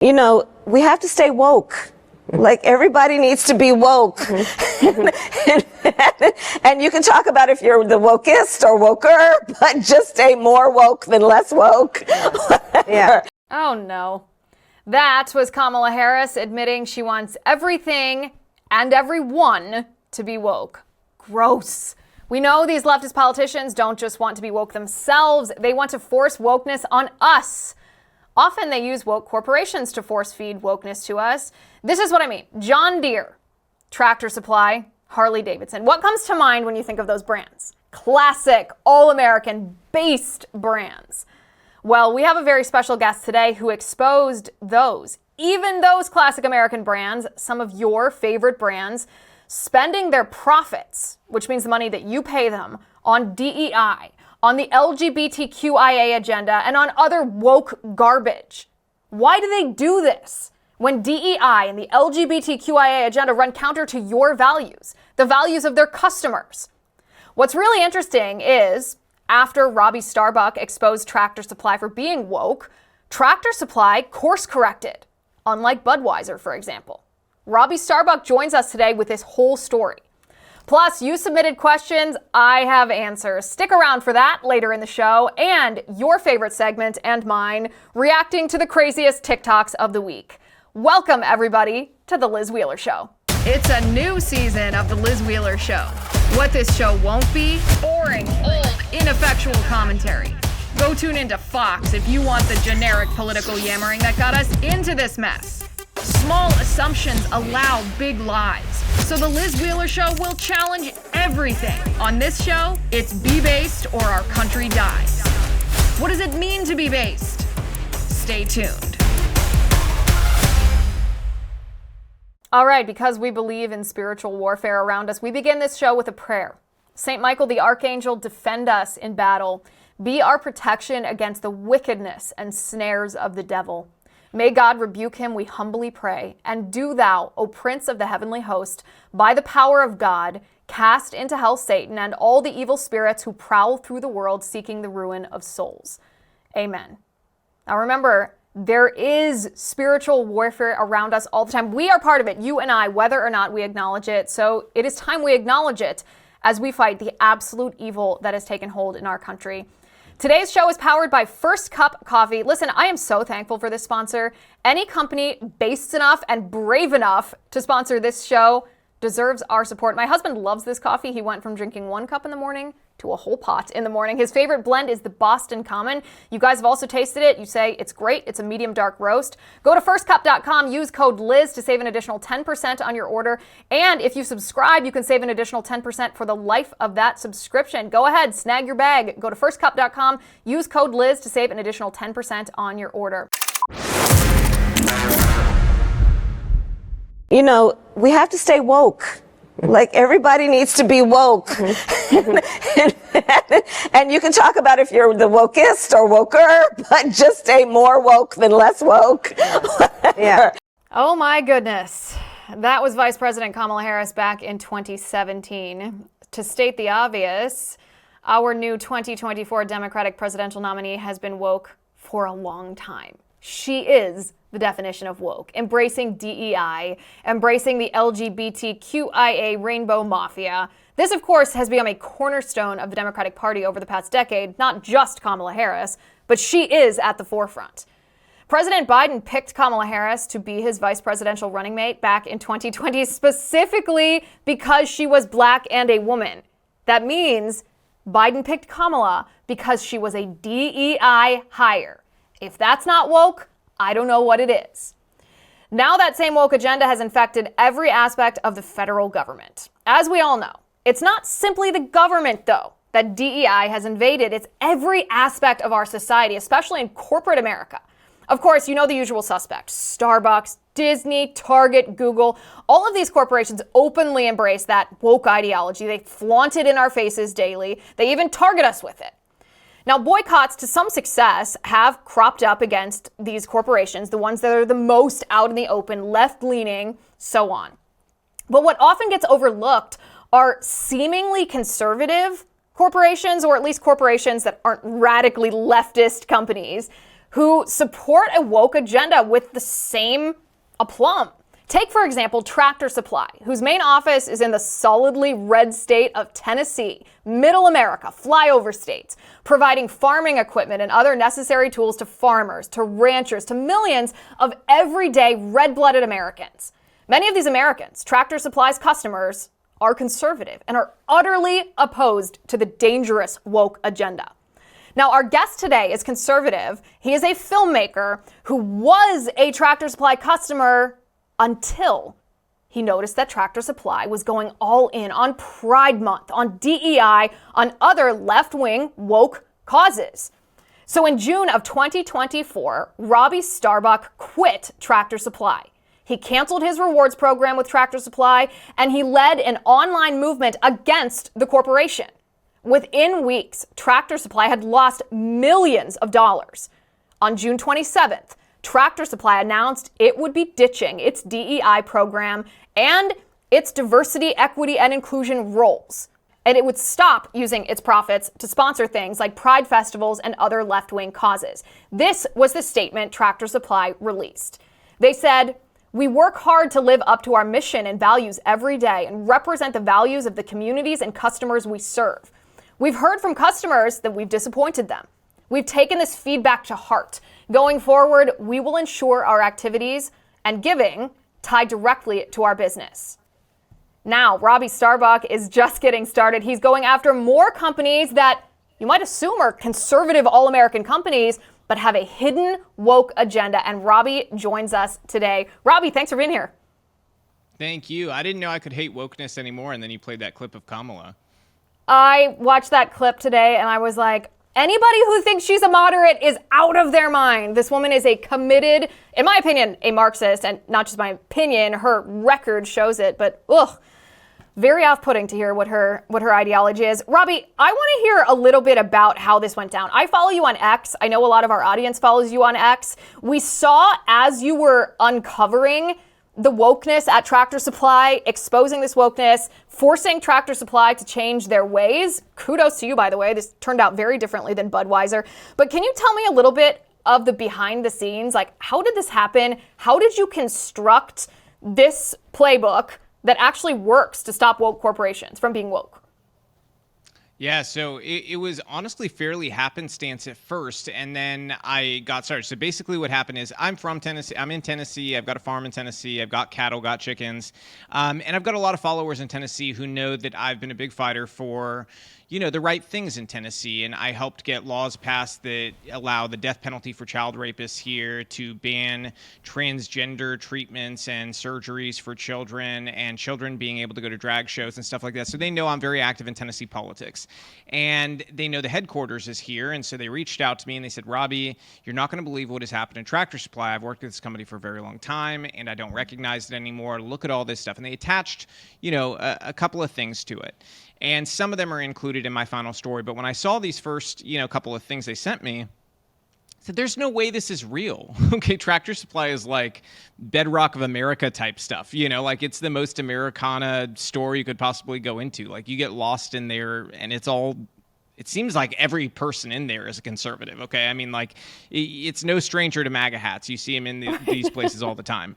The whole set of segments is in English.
We have to stay woke. Like, everybody needs to be woke. And you can talk about if you're the wokest or woker, but just stay more woke than less woke. Yeah. Oh, no. That was Kamala Harris admitting she wants everything and everyone to be woke. Gross. We know these leftist politicians don't just want to be woke themselves. They want to force wokeness on us. Often they use woke corporations to force feed wokeness to us. This is what I mean. John Deere, Tractor Supply, Harley-Davidson. What comes to mind when you think of those brands? Classic, all-American based brands. Well, we have a very special guest today who exposed those, even those classic American brands, some of your favorite brands, spending their profits, which means the money that you pay them, on DEI, on the LGBTQIA agenda, and on other woke garbage. Why do they do this when DEI and the LGBTQIA agenda run counter to your values, the values of their customers? What's really interesting is, after Robbie Starbuck exposed Tractor Supply for being woke, Tractor Supply course-corrected, unlike Budweiser, for example. Robbie Starbuck joins us today with this whole story. Plus, you submitted questions, I have answers. Stick around for that later in the show, and your favorite segment and mine, reacting to the craziest TikToks of the week. Welcome, everybody, to The Liz Wheeler Show. It's a new season of The Liz Wheeler Show. What this show won't be: boring, old, ineffectual commentary. Go tune into Fox if you want the generic political yammering that got us into this mess. Small assumptions allow big lies. So The Liz Wheeler Show will challenge everything. On this show, it's be based or our country dies. What does it mean to be based? Stay tuned. All right, because we believe in spiritual warfare around us, we begin this show with a prayer. St. Michael the Archangel, defend us in battle. Be our protection against the wickedness and snares of the devil. May God rebuke him, we humbly pray. And do thou, O Prince of the heavenly host, by the power of God, cast into hell Satan and all the evil spirits who prowl through the world seeking the ruin of souls. Amen. Now remember, there is spiritual warfare around us all the time. We are part of it, you and I, whether or not we acknowledge it. So it is time we acknowledge it as we fight the absolute evil that has taken hold in our country. Today's show is powered by First Cup Coffee. Listen, I am so thankful for this sponsor. Any company based enough and brave enough to sponsor this show deserves our support. My husband loves this coffee. He went from drinking 1 cup in the morning to a whole pot in the morning. His favorite blend is the Boston Common. You guys have also tasted it. You say it's great. It's a medium dark roast. Go to firstcup.com, use code Liz to save an additional 10% on your order. And if you subscribe, you can save an additional 10% for the life of that subscription. Go ahead, snag your bag. Go to firstcup.com, use code Liz to save an additional 10% on your order. We have to stay woke. Like, everybody needs to be woke. And you can talk about if you're the wokest or woker, but just stay more woke than less woke. Yeah. Oh my goodness. That was Vice President Kamala Harris back in 2017. To state the obvious, our new 2024 Democratic presidential nominee has been woke for a long time. She is the definition of woke, embracing DEI, embracing the LGBTQIA rainbow mafia. This, of course, has become a cornerstone of the Democratic Party over the past decade, not just Kamala Harris, but she is at the forefront. President Biden picked Kamala Harris to be his vice presidential running mate back in 2020, specifically because she was black and a woman. That means Biden picked Kamala because she was a DEI hire. If that's not woke, I don't know what it is. Now that same woke agenda has infected every aspect of the federal government. As we all know, it's not simply the government, though, that DEI has invaded. It's every aspect of our society, especially in corporate America. Of course, you know the usual suspects: Starbucks, Disney, Target, Google. All of these corporations openly embrace that woke ideology. They flaunt it in our faces daily. They even target us with it. Now, boycotts to some success have cropped up against these corporations, the ones that are the most out in the open, left-leaning, so on. But what often gets overlooked are seemingly conservative corporations, or at least corporations that aren't radically leftist companies, who support a woke agenda with the same aplomb. Take, for example, Tractor Supply, whose main office is in the solidly red state of Tennessee, middle America, flyover states, providing farming equipment and other necessary tools to farmers, to ranchers, to millions of everyday red-blooded Americans. Many of these Americans, Tractor Supply's customers, are conservative and are utterly opposed to the dangerous woke agenda. Now, our guest today is conservative. He is a filmmaker who was a Tractor Supply customer until he noticed that Tractor Supply was going all in on Pride Month, on DEI, on other left-wing woke causes. So in June of 2024, Robbie Starbuck quit Tractor Supply. He canceled his rewards program with Tractor Supply, and he led an online movement against the corporation. Within weeks, Tractor Supply had lost millions of dollars. On June 27th, Tractor Supply announced it would be ditching its DEI program and its diversity, equity, and inclusion roles. And it would stop using its profits to sponsor things like pride festivals and other left-wing causes. This was the statement Tractor Supply released. They said, "We work hard to live up to our mission and values every day and represent the values of the communities and customers we serve. We've heard from customers that we've disappointed them. We've taken this feedback to heart. Going forward, we will ensure our activities and giving tie directly to our business." Now, Robbie Starbuck is just getting started. He's going after more companies that you might assume are conservative all-American companies, but have a hidden woke agenda. And Robbie joins us today. Robbie, thanks for being here. Thank you. I didn't know I could hate wokeness anymore, and then you played that clip of Kamala. I watched that clip today and I was like, anybody who thinks she's a moderate is out of their mind. This woman is a committed, in my opinion, a Marxist, and not just my opinion, her record shows it, but very off-putting to hear what her ideology is. Robbie, I want to hear a little bit about how this went down. I follow you on X. I know a lot of our audience follows you on X. We saw as you were uncovering the wokeness at Tractor Supply, exposing this wokeness, forcing Tractor Supply to change their ways. Kudos to you, by the way. This turned out very differently than Budweiser. But can you tell me a little bit of the behind the scenes? Like, how did this happen? How did you construct this playbook that actually works to stop woke corporations from being woke? Yeah, so it was honestly fairly happenstance at first, and then I got started. So basically what happened is I'm from Tennessee. I'm in Tennessee. I've got a farm in Tennessee. I've got cattle, got chickens. And I've got a lot of followers in Tennessee who know that I've been a big fighter for, the right things in Tennessee. And I helped get laws passed that allow the death penalty for child rapists here, to ban transgender treatments and surgeries for children, and children being able to go to drag shows and stuff like that. So they know I'm very active in Tennessee politics. And they know the headquarters is here. And so they reached out to me and they said, "Robbie, you're not going to believe what has happened in Tractor Supply. I've worked with this company for a very long time and I don't recognize it anymore. Look at all this stuff." And they attached, a couple of things to it. And some of them are included in my final story. But when I saw these first, couple of things they sent me, I said, there's no way this is real. Okay, Tractor Supply is like bedrock of America type stuff. Like it's the most Americana store you could possibly go into. Like you get lost in there and it seems like every person in there is a conservative. Okay, I mean, like it's no stranger to MAGA hats. You see them in these places all the time.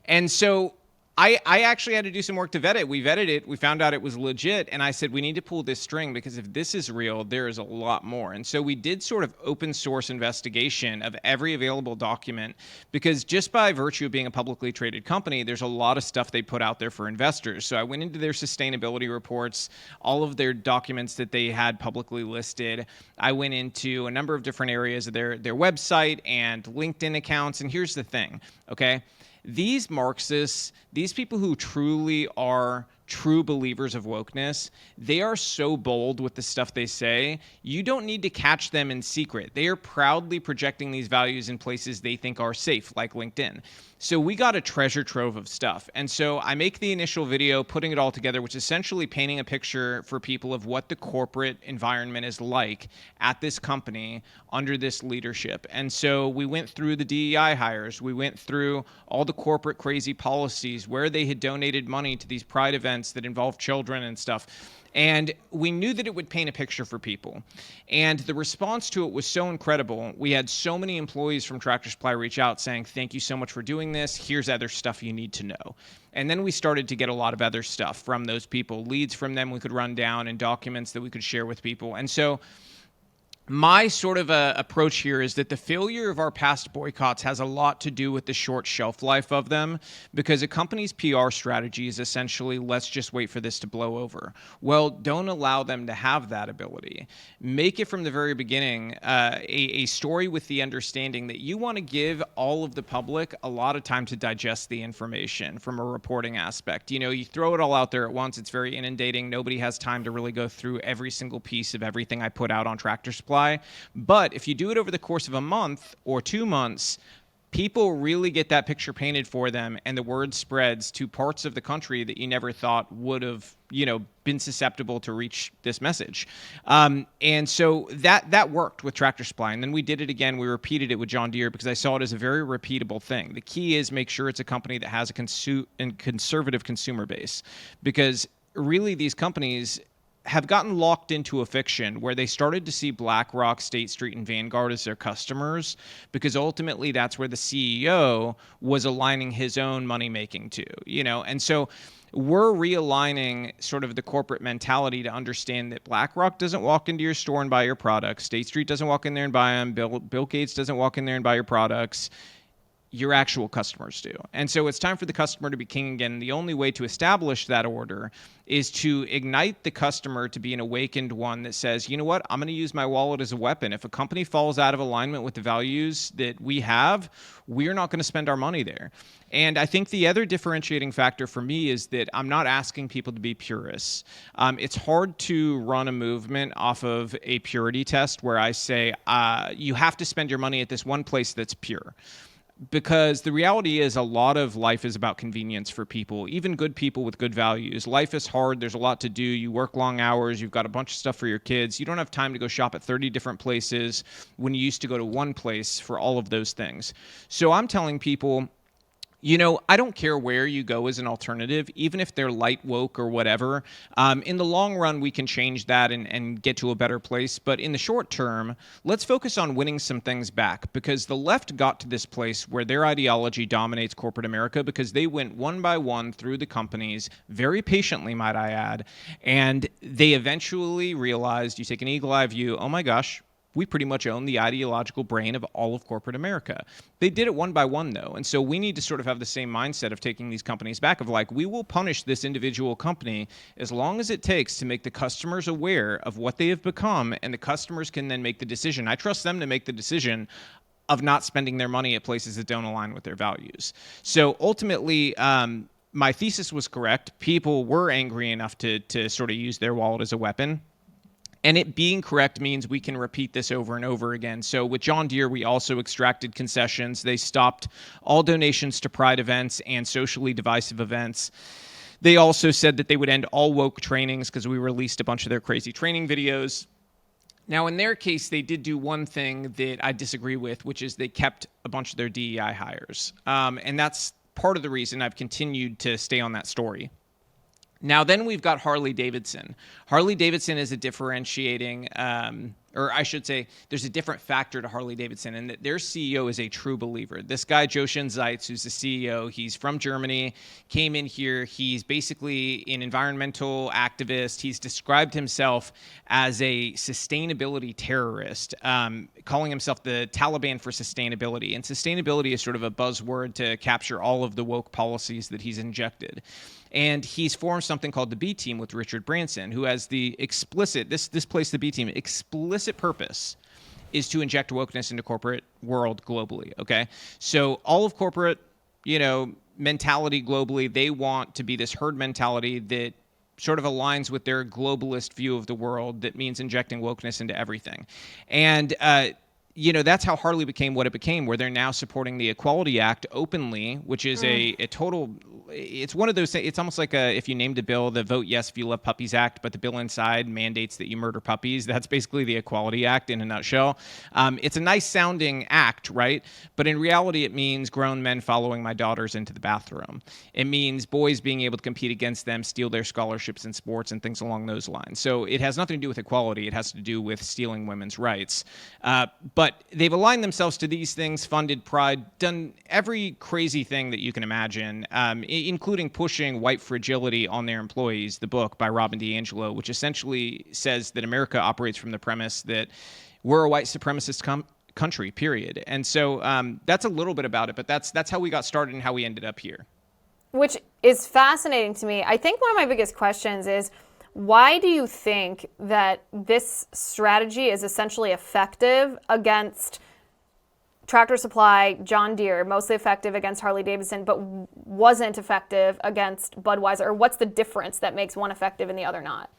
And so I actually had to do some work to vet it. We vetted it. We found out it was legit. And I said, we need to pull this string because if this is real, there is a lot more. And so we did sort of open source investigation of every available document because just by virtue of being a publicly traded company, there's a lot of stuff they put out there for investors. So I went into their sustainability reports, all of their documents that they had publicly listed. I went into a number of different areas of their website and LinkedIn accounts. And here's the thing, okay? These Marxists, these people who truly are true believers of wokeness, they are so bold with the stuff they say, you don't need to catch them in secret. They are proudly projecting these values in places they think are safe, like LinkedIn. So we got a treasure trove of stuff. And so I make the initial video putting it all together, which is essentially painting a picture for people of what the corporate environment is like at this company under this leadership. And so we went through the DEI hires. We went through all the corporate crazy policies, where they had donated money to these pride events events that involve children and stuff. And we knew that it would paint a picture for people. And the response to it was so incredible. We had so many employees from Tractor Supply reach out saying, thank you so much for doing this. Here's other stuff you need to know. And then we started to get a lot of other stuff from those people, leads from them we could run down and documents that we could share with people. And so my sort of approach here is that the failure of our past boycotts has a lot to do with the short shelf life of them, because a company's PR strategy is essentially, let's just wait for this to blow over. Well, don't allow them to have that ability. Make it from the very beginning a story with the understanding that you want to give all of the public a lot of time to digest the information from a reporting aspect. You know, you throw it all out there at once, it's very inundating. Nobody has time to really go through every single piece of everything I put out on Tractor Supply. But if you do it over the course of a month or 2 months, people really get that picture painted for them, and the word spreads to parts of the country that you never thought would have, been susceptible to reach this message. And so that worked with Tractor Supply. And then we did it again. We repeated it with John Deere because I saw it as a very repeatable thing. The key is make sure it's a company that has a conservative consumer base, because really these companies have gotten locked into a fiction where they started to see BlackRock, State Street, and Vanguard as their customers, because ultimately that's where the CEO was aligning his own money making to, and so we're realigning sort of the corporate mentality to understand that BlackRock doesn't walk into your store and buy your products. State Street doesn't walk in there and buy them. Bill Gates doesn't walk in there and buy your products. Your actual customers do. And so it's time for the customer to be king again. The only way to establish that order is to ignite the customer to be an awakened one that says, you know what, I'm going to use my wallet as a weapon. If a company falls out of alignment with the values that we have, we're not going to spend our money there. And I think the other differentiating factor for me is that I'm not asking people to be purists. It's hard to run a movement off of a purity test where I say, you have to spend your money at this one place that's pure. Because the reality is a lot of life is about convenience for people, even good people with good values. Life is hard. There's a lot to do. You work long hours. You've got a bunch of stuff for your kids. You don't have time to go shop at 30 different places when you used to go to one place for all of those things. So I'm telling people, I don't care where you go as an alternative, even if they're light woke or whatever. In the long run, we can change that and get to a better place. But in the short term, let's focus on winning some things back, because the left got to this place where their ideology dominates corporate America because they went one by one through the companies, very patiently, might I add, and they eventually realized, you take an eagle eye view, oh my gosh, we pretty much own the ideological brain of all of corporate America. They did it one by one, though. And so we need to sort of have the same mindset of taking these companies back, of like, we will punish this individual company as long as it takes to make the customers aware of what they have become, and the customers can then make the decision. I trust them to make the decision of not spending their money at places that don't align with their values. So ultimately, my thesis was correct. People were angry enough to sort of use their wallet as a weapon. And it being correct means we can repeat this over and over again. So with John Deere, we also extracted concessions. They stopped all donations to pride events and socially divisive events. They also said that they would end all woke trainings because we released a bunch of their crazy training videos. Now, in their case, they did do one thing that I disagree with, which is they kept a bunch of their DEI hires. And that's part of the reason I've continued to stay on that story. Now, then we've got Harley-Davidson. Harley-Davidson is a differentiating, or I should say, there's a different factor to Harley-Davidson, and that their CEO is a true believer. This guy, Jochen Zeitz, who's the CEO, he's from Germany, came in here. He's basically an environmental activist. He's described himself as a sustainability terrorist, calling himself the Taliban for sustainability. And sustainability is sort of a buzzword to capture all of the woke policies that he's injected. And he's formed something called the B Team with Richard Branson, who has the explicit, this place, the B Team, explicit purpose is to inject wokeness into corporate world globally, okay? So all of corporate, mentality globally, they want to be this herd mentality that sort of aligns with their globalist view of the world that means injecting wokeness into everything. And, that's how Harley became what it became, where they're now supporting the Equality Act openly, which is a total, it's one of those things. It's almost like if you named a bill, the Vote Yes If You Love Puppies Act, but the bill inside mandates that you murder puppies. That's basically the Equality Act in a nutshell. It's a nice sounding act, right? But in reality, it means grown men following my daughters into the bathroom. It means boys being able to compete against them, steal their scholarships in sports and things along those lines. So it has nothing to do with equality. It has to do with stealing women's rights. But they've aligned themselves to these things, funded Pride, done every crazy thing that you can imagine, including pushing White Fragility on their employees, the book by Robin DiAngelo, which essentially says that America operates from the premise that we're a white supremacist country, period. And so that's a little bit about it, but that's how we got started and how we ended up here. Which is fascinating to me. I think one of my biggest questions is, why do you think that this strategy is essentially effective against Tractor Supply, John Deere, mostly effective against Harley-Davidson, but wasn't effective against Budweiser? Or what's the difference that makes one effective and the other not?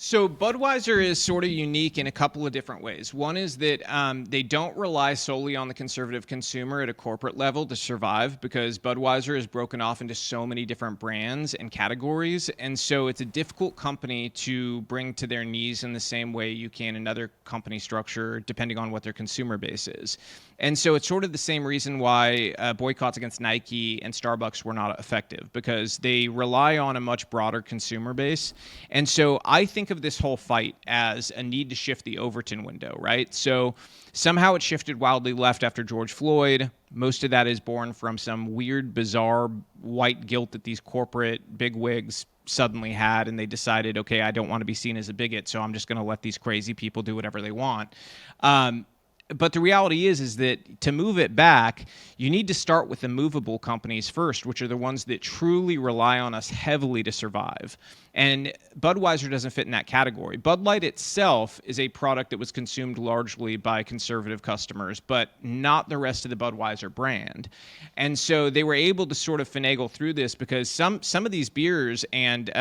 So Budweiser is sort of unique in a couple of different ways. One is that they don't rely solely on the conservative consumer at a corporate level to survive, because Budweiser is broken off into so many different brands and categories. And so it's a difficult company to bring to their knees in the same way you can another company structure, depending on what their consumer base is. And so it's sort of the same reason why boycotts against Nike and Starbucks were not effective, because they rely on a much broader consumer base. And so I think of this whole fight as a need to shift the Overton window, right? So somehow it shifted wildly left after George Floyd. Most of that is born from some weird, bizarre white guilt that these corporate bigwigs suddenly had, and they decided, okay, I don't want to be seen as a bigot, so I'm just going to let these crazy people do whatever they want. But the reality is that to move it back, you need to start with the movable companies first, which are the ones that truly rely on us heavily to survive. And Budweiser doesn't fit in that category. Bud Light itself is a product that was consumed largely by conservative customers, but not the rest of the Budweiser brand. And so they were able to sort of finagle through this, because some of these beers and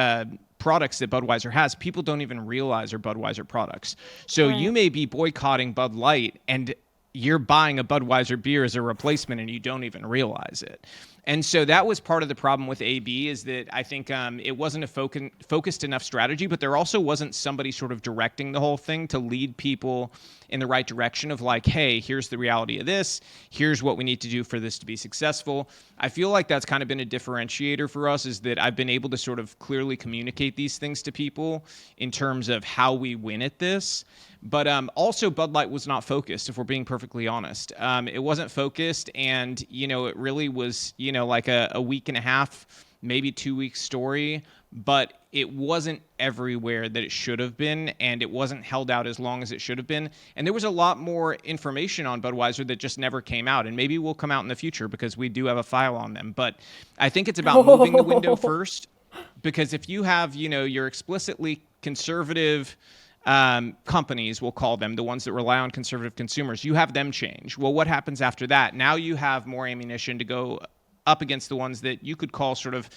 products that Budweiser has, people don't even realize are Budweiser products. So Right. You may be boycotting Bud Light and you're buying a Budweiser beer as a replacement and you don't even realize it. And so that was part of the problem with AB, is that I think it wasn't a focused enough strategy, but there also wasn't somebody sort of directing the whole thing to lead people in the right direction of like, hey, here's the reality of this. Here's what we need to do for this to be successful. I feel like that's kind of been a differentiator for us, is that I've been able to sort of clearly communicate these things to people in terms of how we win at this. But also Bud Light was not focused, if we're being perfectly honest. It wasn't focused, and, it really was, like a week and a half, maybe 2 weeks story, but it wasn't everywhere that it should have been, and it wasn't held out as long as it should have been. And there was a lot more information on Budweiser that just never came out, and maybe will come out in the future because we do have a file on them. But I think it's about moving the window first, because if you have, your explicitly conservative companies, we'll call them, the ones that rely on conservative consumers, you have them change. Well, what happens after that? Now you have more ammunition to go up against the ones that you could call sort of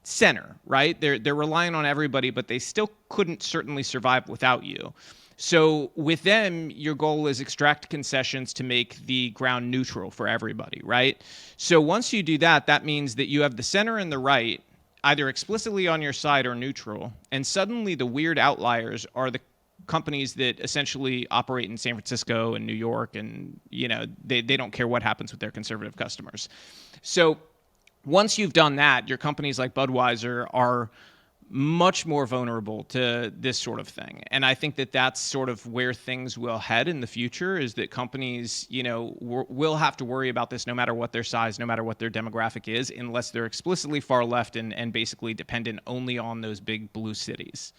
center, right? They're relying on everybody, but they still couldn't certainly survive without you. So with them, your goal is extract concessions to make the ground neutral for everybody, right? So once you do that, that means that you have the center and the right either explicitly on your side or neutral, and suddenly the weird outliers are the companies that essentially operate in San Francisco and New York, and they don't care what happens with their conservative customers. So once you've done that, your companies like Budweiser are much more vulnerable to this sort of thing. And I think that that's sort of where things will head in the future, is that companies, will have to worry about this no matter what their size, no matter what their demographic is, unless they're explicitly far left and basically dependent only on those big blue cities.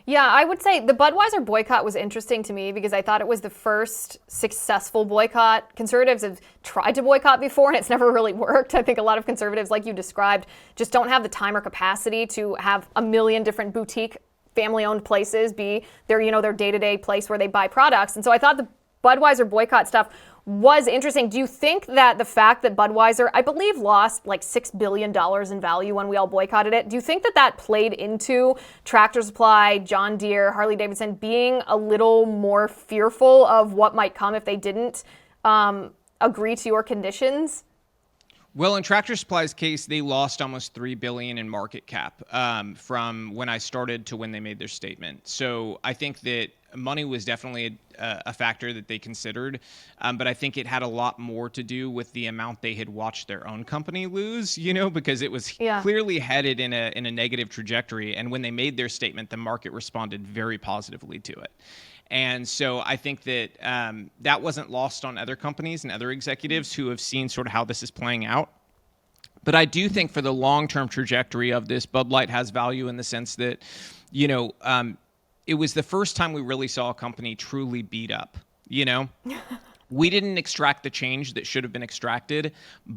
Yeah, I would say the Budweiser boycott was interesting to me because I thought it was the first successful boycott. Conservatives have tried to boycott before and it's never really worked. I think a lot of conservatives, like you described, just don't have the time or capacity to have a million different boutique family-owned places be their, their day-to-day place where they buy products. And so I thought the Budweiser boycott stuff was interesting. Do you think that the fact that Budweiser, I believe, lost like $6 billion in value when we all boycotted it, do you think that that played into Tractor Supply, John Deere, Harley-Davidson being a little more fearful of what might come if they didn't agree to your conditions? Well, in Tractor Supply's case, they lost almost $3 billion in market cap from when I started to when they made their statement. So I think that money was definitely a factor that they considered, but I think it had a lot more to do with the amount they had watched their own company lose, because it was clearly headed in a negative trajectory. And when they made their statement, the market responded very positively to it. And so I think that that wasn't lost on other companies and other executives who have seen sort of how this is playing out. But I do think for the long-term trajectory of this, Bud Light has value in the sense that, it was the first time we really saw a company truly beat up, We didn't extract the change that should have been extracted,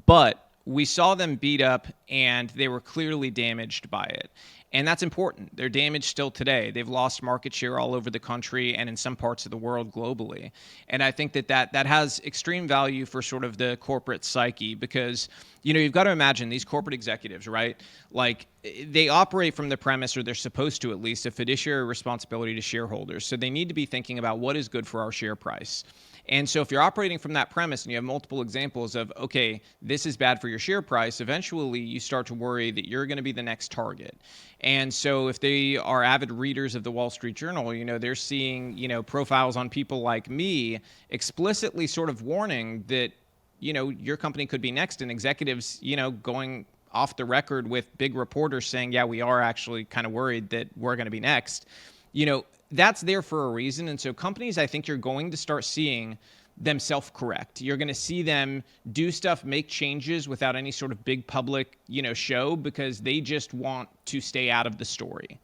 but we saw them beat up and they were clearly damaged by it. And that's important. They're damaged still today. They've lost market share all over the country and in some parts of the world globally. And I think that has extreme value for sort of the corporate psyche because, you've got to imagine these corporate executives, right? Like they operate from the premise, or they're supposed to at least, a fiduciary responsibility to shareholders. So they need to be thinking about what is good for our share price. And so if you're operating from that premise and you have multiple examples of, okay, this is bad for your share price, eventually you start to worry that you're going to be the next target. And so if they are avid readers of the Wall Street Journal, they're seeing, profiles on people like me explicitly sort of warning that, your company could be next, and executives, going off the record with big reporters saying, yeah, we are actually kind of worried that we're going to be next. That's there for a reason. And so companies, I think you're going to start seeing them self-correct. You're going to see them do stuff, make changes without any sort of big public, show, because they just want to stay out of the story.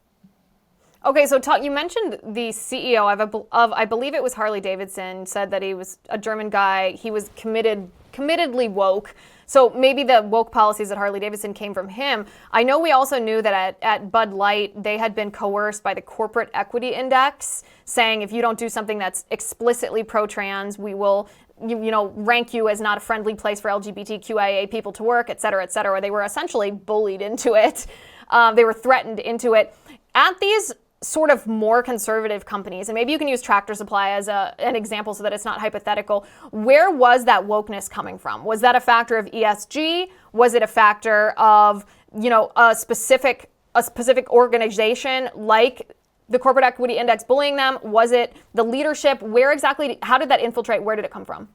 Okay, so you mentioned the CEO of I believe it was Harley-Davidson, said that he was a German guy. He was committedly woke. So maybe the woke policies at Harley-Davidson came from him. I know we also knew that at Bud Light, they had been coerced by the corporate equity index, saying if you don't do something that's explicitly pro-trans, we will rank you as not a friendly place for LGBTQIA people to work, et cetera, et cetera. They were essentially bullied into it. They were threatened into it. At these sort of more conservative companies, and maybe you can use Tractor Supply as an example so that it's not hypothetical, where was that wokeness coming from? Was that a factor of ESG? Was it a factor of, a specific organization like the corporate equity index bullying them? Was it the leadership? How did that infiltrate? Where did it come from?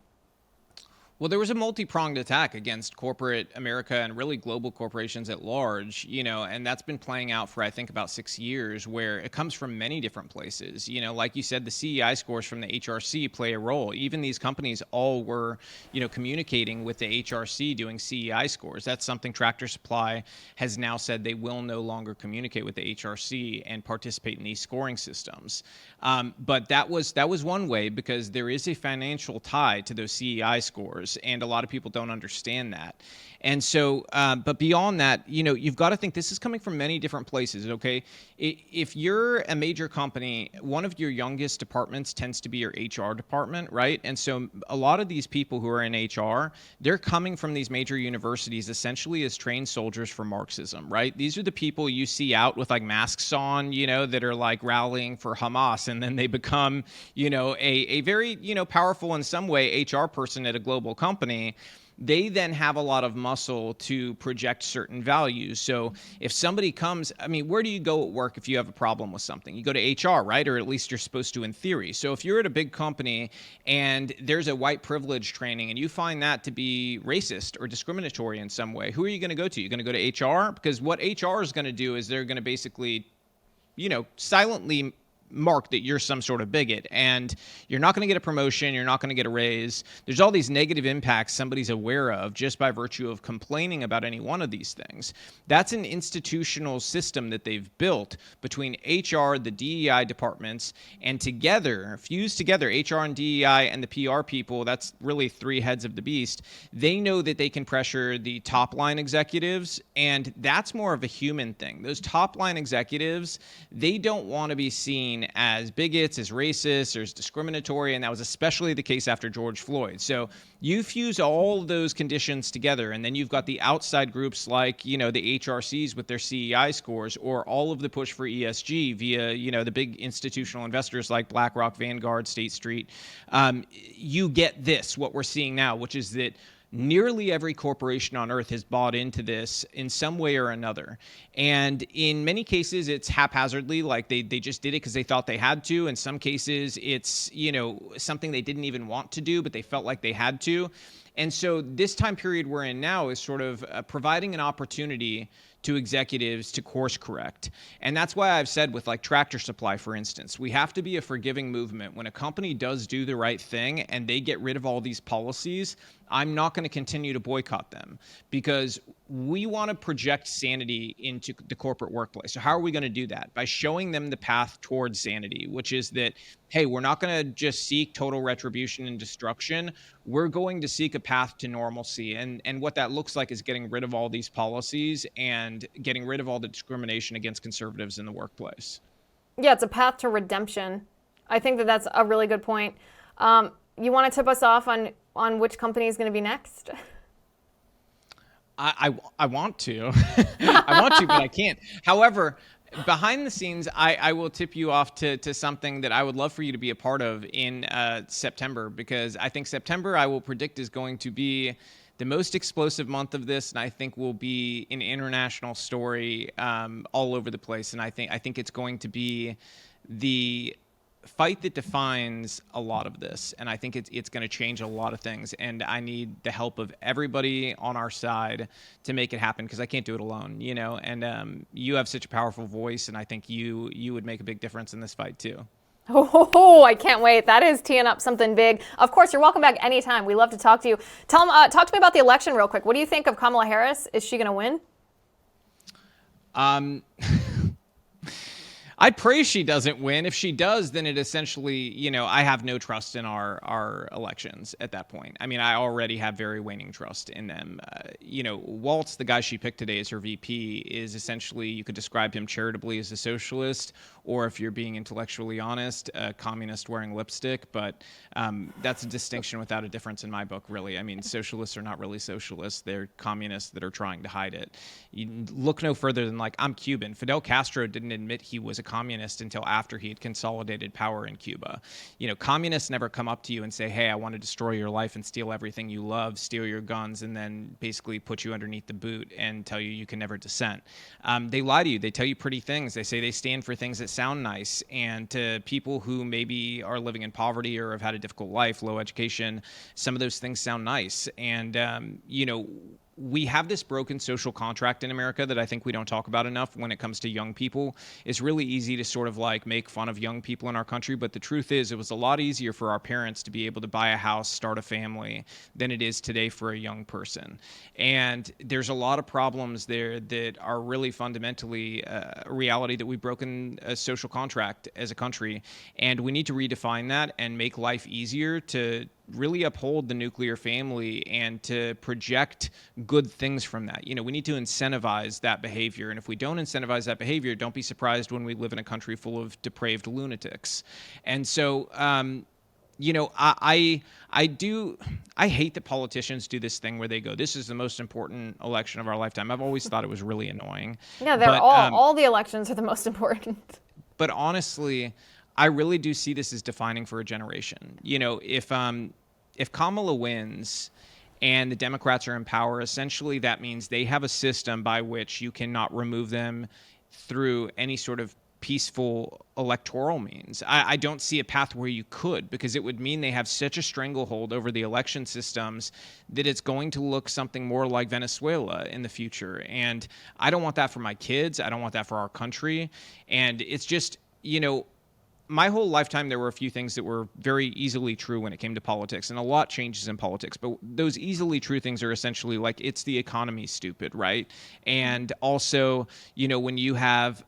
Well, there was a multi-pronged attack against corporate America and really global corporations at large, and that's been playing out for, I think, about 6 years, where it comes from many different places. Like you said, the CEI scores from the HRC play a role. Even these companies all were, communicating with the HRC doing CEI scores. That's something Tractor Supply has now said they will no longer communicate with the HRC and participate in these scoring systems. But that was one way, because there is a financial tie to those CEI scores. And a lot of people don't understand that. And so, but beyond that, you've got to think this is coming from many different places, okay? If you're a major company, one of your youngest departments tends to be your HR department, right? And so a lot of these people who are in HR, they're coming from these major universities essentially as trained soldiers for Marxism, right? These are the people you see out with like masks on, that are like rallying for Hamas, and then they become, a very, powerful in some way HR person at a global company. They then have a lot of muscle to project certain values. So if somebody comes, where do you go at work if you have a problem with something? You go to HR, right? Or at least you're supposed to in theory. So if you're at a big company and there's a white privilege training and you find that to be racist or discriminatory in some way, who are you going to go to? You're going to go to HR? Because what HR is going to do is they're going to basically, silently mark that you're some sort of bigot, and you're not going to get a promotion, you're not going to get a raise. There's all these negative impacts somebody's aware of just by virtue of complaining about any one of these things. That's an institutional system that they've built between HR, the DEI departments, and together, fused together, HR and DEI and the PR people, that's really three heads of the beast. They know that they can pressure the top line executives, and that's more of a human thing. Those top line executives, they don't want to be seen as bigots, as racists, or as discriminatory, and that was especially the case after George Floyd. So you fuse all of those conditions together, and then you've got the outside groups like, the HRCs with their CEI scores, or all of the push for ESG via, the big institutional investors like BlackRock, Vanguard, State Street. You get what we're seeing now, which is that nearly every corporation on earth has bought into this in some way or another. And in many cases, it's haphazardly, like they just did it because they thought they had to. In some cases, it's, something they didn't even want to do, but they felt like they had to. And so this time period we're in now is sort of providing an opportunity to executives to course correct. And that's why I've said with like Tractor Supply, for instance, we have to be a forgiving movement. When a company does do the right thing and they get rid of all these policies, I'm not going to continue to boycott them, because we want to project sanity into the corporate workplace. So how are we going to do that? By showing them the path towards sanity, which is that, hey, we're not going to just seek total retribution and destruction. We're going to seek a path to normalcy. And what that looks like is getting rid of all these policies and getting rid of all the discrimination against conservatives in the workplace. Yeah, it's a path to redemption. I think that that's a really good point. You want to tip us off on which company is going to be next? I want to. I want to, but I can't. However, behind the scenes, I will tip you off to something that I would love for you to be a part of in September, because I think September, I will predict, is going to be the most explosive month of this, and I think will be an international story all over the place. And I think it's going to be the fight that defines a lot of this, and I think it's going to change a lot of things, and I need the help of everybody on our side to make it happen, because I can't do it alone, and you have such a powerful voice, and I think you would make a big difference in this fight too. Oh, I can't wait. That is teeing up something big. Of course, you're welcome back anytime. We love to talk to you. Talk to me about the election real quick. What do you think of Kamala Harris? Is she going to win? I pray she doesn't win. If she does, then it essentially, I have no trust in our elections at that point. I mean, I already have very waning trust in them. Waltz, the guy she picked today as her VP, is essentially, you could describe him charitably as a socialist, or if you're being intellectually honest, a communist wearing lipstick. But that's a distinction without a difference in my book, really. I mean, socialists are not really socialists. They're communists that are trying to hide it. You look no further than, like, I'm Cuban. Fidel Castro didn't admit he was a communist until after he had consolidated power in Cuba. Communists never come up to you and say, hey, I want to destroy your life and steal everything you love, steal your guns, and then basically put you underneath the boot and tell you can never dissent. They lie to you. They tell you pretty things. They say they stand for things that sound nice. And to people who maybe are living in poverty or have had a difficult life, low education, some of those things sound nice. And, we have this broken social contract in America that I think we don't talk about enough when it comes to young people. It's really easy to sort of like make fun of young people in our country, but the truth is it was a lot easier for our parents to be able to buy a house, start a family, than it is today for a young person. And there's a lot of problems there that are really fundamentally a reality that we've broken a social contract as a country, and we need to redefine that and make life easier to really uphold the nuclear family and to project good things from that. We need to incentivize that behavior. And if we don't incentivize that behavior, don't be surprised when we live in a country full of depraved lunatics. And so, I hate that politicians do this thing where they go, this is the most important election of our lifetime. I've always thought it was really annoying. Yeah, they're all the elections are the most important. But honestly, I really do see this as defining for a generation. If Kamala wins and the Democrats are in power, essentially that means they have a system by which you cannot remove them through any sort of peaceful electoral means. I don't see a path where you could, because it would mean they have such a stranglehold over the election systems that it's going to look something more like Venezuela in the future. And I don't want that for my kids. I don't want that for our country. And it's just, my whole lifetime, there were a few things that were very easily true when it came to politics, and a lot changes in politics. But those easily true things are essentially like, it's the economy, stupid, right? And also, when you have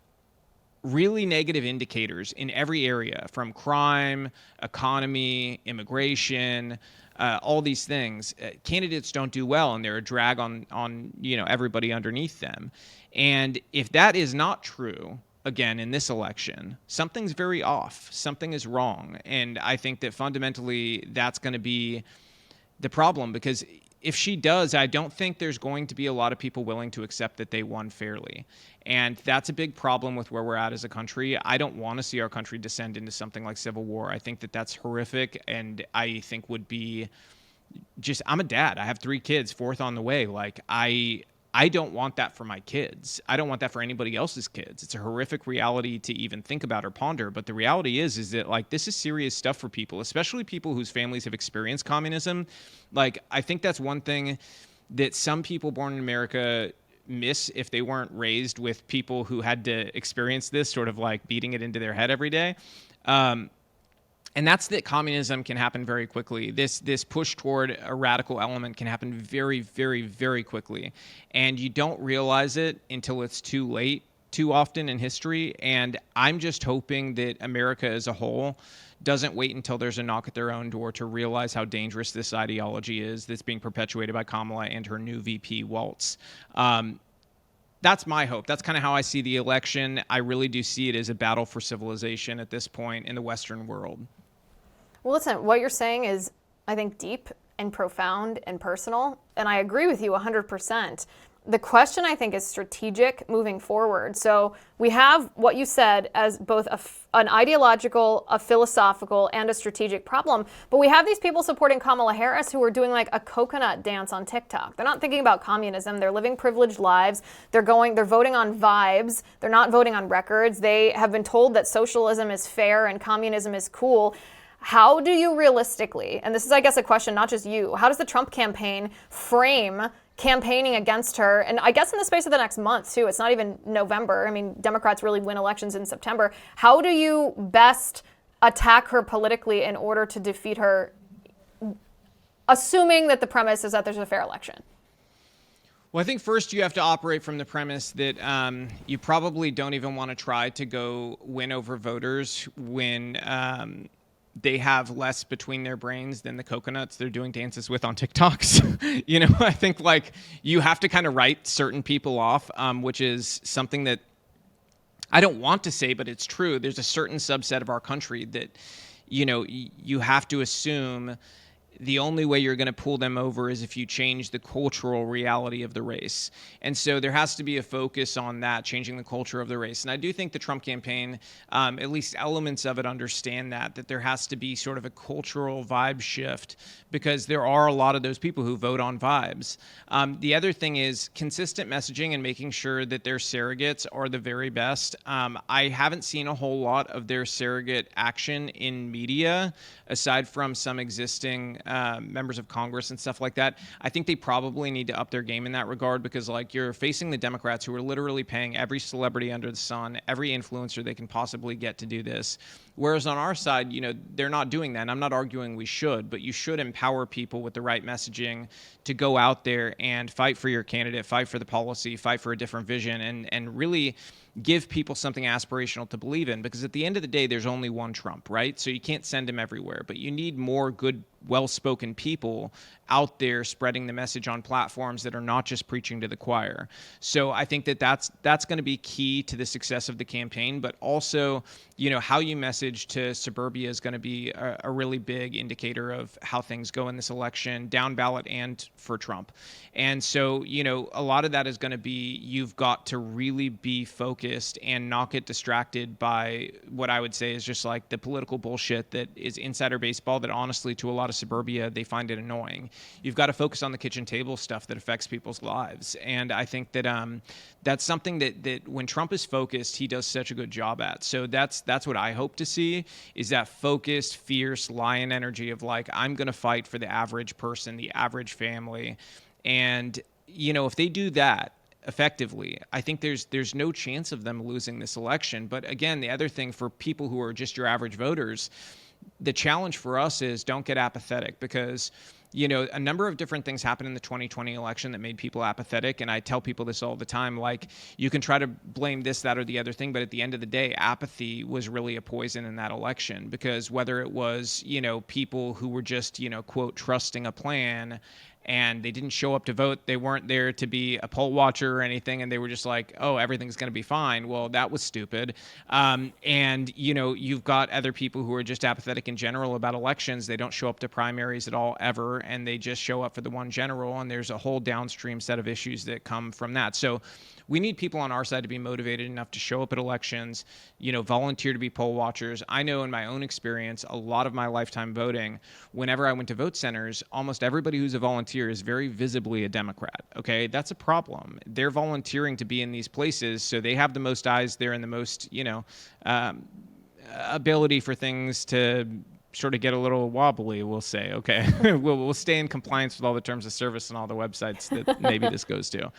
really negative indicators in every area, from crime, economy, immigration, all these things, candidates don't do well, and they're a drag on everybody underneath them. And if that is not true, again, in this election, something's very off. Something is wrong. And I think that fundamentally that's going to be the problem, because if she does, I don't think there's going to be a lot of people willing to accept that they won fairly. And that's a big problem with where we're at as a country. I don't want to see our country descend into something like civil war. I think that that's horrific, and I think would be just, I'm a dad. I have 3 kids, 4th on the way. Like, I don't want that for my kids. I don't want that for anybody else's kids. It's a horrific reality to even think about or ponder. But the reality is that, like, this is serious stuff for people, especially people whose families have experienced communism. Like, I think that's one thing that some people born in America miss if they weren't raised with people who had to experience this, sort of like beating it into their head every day. And that's that communism can happen very quickly. This push toward a radical element can happen very, very, very quickly. And you don't realize it until it's too late, too often in history. And I'm just hoping that America as a whole doesn't wait until there's a knock at their own door to realize how dangerous this ideology is that's being perpetuated by Kamala and her new VP, Waltz. That's my hope. That's kind of how I see the election. I really do see it as a battle for civilization at this point in the Western world. Well, listen, what you're saying is, I think, deep and profound and personal, and I agree with you 100%. The question, I think, is strategic moving forward. So we have what you said as both an ideological, a philosophical, and a strategic problem. But we have these people supporting Kamala Harris who are doing like a coconut dance on TikTok. They're not thinking about communism. They're living privileged lives. They're voting on vibes. They're not voting on records. They have been told that socialism is fair and communism is cool. How do you realistically, and this is, I guess, a question, not just you, how does the Trump campaign frame campaigning against her? And I guess in the space of the next month, too, it's not even November. I mean, Democrats really win elections in September. How do you best attack her politically in order to defeat her, assuming that the premise is that there's a fair election? Well, I think first you have to operate from the premise that you probably don't even want to try to go win over voters when they have less between their brains than the coconuts they're doing dances with on TikToks. You know, I think like you have to kind of write certain people off, which is something that I don't want to say, but it's true. There's a certain subset of our country that, you know, you have to assume the only way you're going to pull them over is if you change the cultural reality of the race. And so there has to be a focus on that, changing the culture of the race. And I do think the Trump campaign, at least elements of it, understand that there has to be sort of a cultural vibe shift, because there are a lot of those people who vote on vibes. The other thing is consistent messaging and making sure that their surrogates are the very best. I haven't seen a whole lot of their surrogate action in media, aside from some existing members of Congress and stuff like that. I think they probably need to up their game in that regard, because like you're facing the Democrats who are literally paying every celebrity under the sun, every influencer they can possibly get to do this. Whereas on our side, you know, they're not doing that. And I'm not arguing we should, but you should empower people with the right messaging to go out there and fight for your candidate, fight for the policy, fight for a different vision, and really give people something aspirational to believe in. Because at the end of the day, there's only one Trump, right? So you can't send him everywhere, but you need more good, well-spoken people out there spreading the message on platforms that are not just preaching to the choir. So I think that's going to be key to the success of the campaign, but also, you know, how you message to suburbia is going to be a really big indicator of how things go in this election, down ballot and for Trump. And so, you know, a lot of that is going to be, you've got to really be focused and not get distracted by what I would say is just like the political bullshit that is insider baseball that honestly to a lot of suburbia, they find it annoying. You've got to focus on the kitchen table stuff that affects people's lives. And I think that that's something that when Trump is focused, he does such a good job at. So that's what I hope to see, is that focused, fierce lion energy of like, I'm going to fight for the average person, the average family. And, you know, if they do that effectively, I think there's no chance of them losing this election. But again, the other thing for people who are just your average voters, the challenge for us is don't get apathetic, because, you know, a number of different things happened in the 2020 election that made people apathetic. And I tell people this all the time, like, you can try to blame this, that, or the other thing, but at the end of the day, apathy was really a poison in that election, because whether it was, you know, people who were just, you know, quote, trusting a plan and they didn't show up to vote. They weren't there to be a poll watcher or anything, and they were just like, oh, everything's going to be fine. Well, that was stupid. And, you know, you've got other people who are just apathetic in general about elections. They don't show up to primaries at all ever, and they just show up for the one general, and there's a whole downstream set of issues that come from that. So we need people on our side to be motivated enough to show up at elections, you know, volunteer to be poll watchers. I know in my own experience, a lot of my lifetime voting, whenever I went to vote centers, almost everybody who's a volunteer is very visibly a Democrat. Okay, that's a problem. They're volunteering to be in these places, so they have the most eyes there and the most, you know, ability for things to sort of get a little wobbly, we'll say. Okay, we'll stay in compliance with all the terms of service and all the websites that maybe this goes to.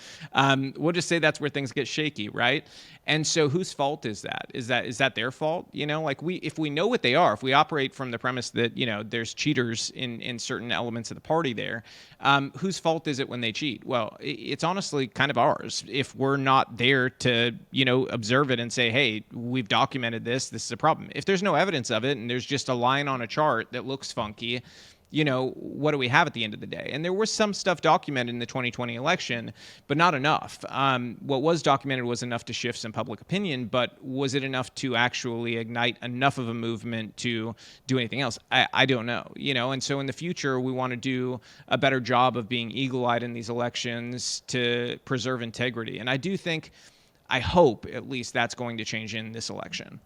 We'll just say that's where things get shaky, right? And so whose fault is that? Is that their fault? You know, like if we know what they are, if we operate from the premise that, you know, there's cheaters in certain elements of the party there, whose fault is it when they cheat? Well, it's honestly kind of ours. If we're not there to, you know, observe it and say, hey, we've documented this is a problem. If there's no evidence of it and there's just a line on a chart that looks funky, you know, what do we have at the end of the day? And there was some stuff documented in the 2020 election, but not enough. What was documented was enough to shift some public opinion, but was it enough to actually ignite enough of a movement to do anything else? I don't know, you know, and so in the future, we want to do a better job of being eagle-eyed in these elections to preserve integrity. And I hope at least that's going to change in this election.